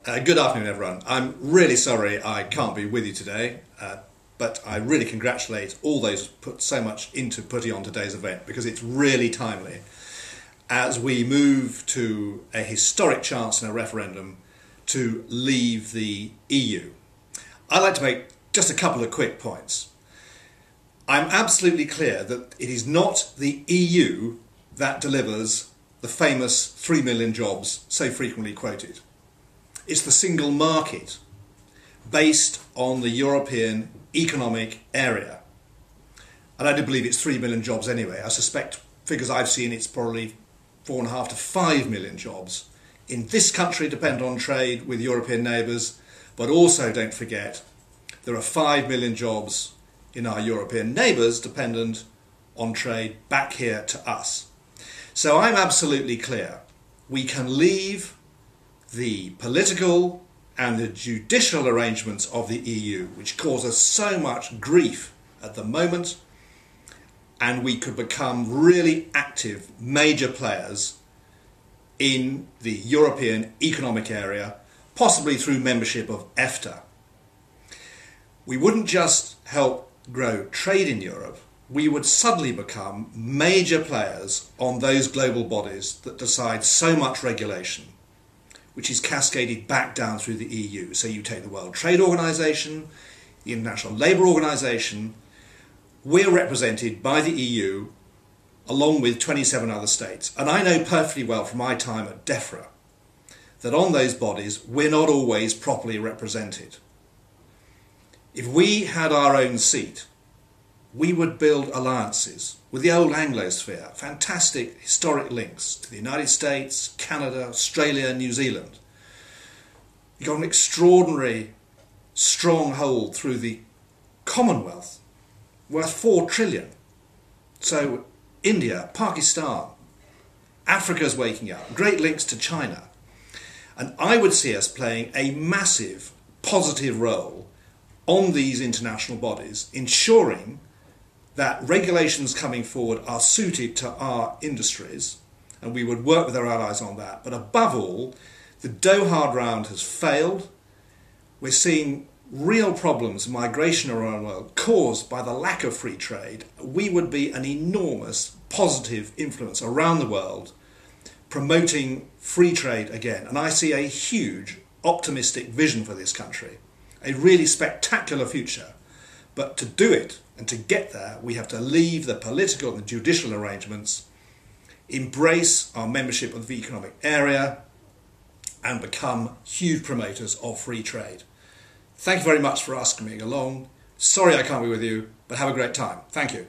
Good afternoon, everyone. I'm really sorry I can't be with you today, but I really congratulate all those who put so much into putting on today's event because it's really timely as we move to a historic chance in a referendum to leave the EU. I'd like to make just a couple of quick points. I'm absolutely clear that it is not the EU that delivers the famous 3 million jobs so frequently quoted. It's the single market based on the European Economic Area. And I do believe it's 3 million jobs anyway. I suspect figures I've seen it's probably 4.5 to 5 million jobs in this country depend on trade with European neighbours, but also don't forget there are 5 million jobs in our European neighbours dependent on trade back here to us. So I'm absolutely clear. We can leave the political and the judicial arrangements of the EU, which cause us so much grief at the moment, and we could become really active major players in the European Economic Area, possibly through membership of EFTA. We wouldn't just help grow trade in Europe, we would suddenly become major players on those global bodies that decide so much regulation, which is cascaded back down through the EU. So you take the World Trade Organization, the International Labour Organization, we're represented by the EU along with 27 other states. And I know perfectly well from my time at DEFRA that on those bodies we're not always properly represented. If we had our own seat, we would build alliances with the old Anglosphere, fantastic historic links to the United States, Canada, Australia, New Zealand. You've got an extraordinary stronghold through the Commonwealth, worth 4 trillion. So India, Pakistan, Africa's waking up, great links to China. And I would see us playing a massive positive role on these international bodies, ensuring that regulations coming forward are suited to our industries, and we would work with our allies on that. But above all, the Doha round has failed. We're seeing real problems, migration around the world, caused by the lack of free trade. We would be an enormous positive influence around the world, promoting free trade again. And I see a huge optimistic vision for this country, a really spectacular future. But to do it, and to get there, we have to leave the political and the judicial arrangements, embrace our membership of the economic area, and become huge promoters of free trade. Thank you very much for asking me along. Sorry I can't be with you, but have a great time. Thank you.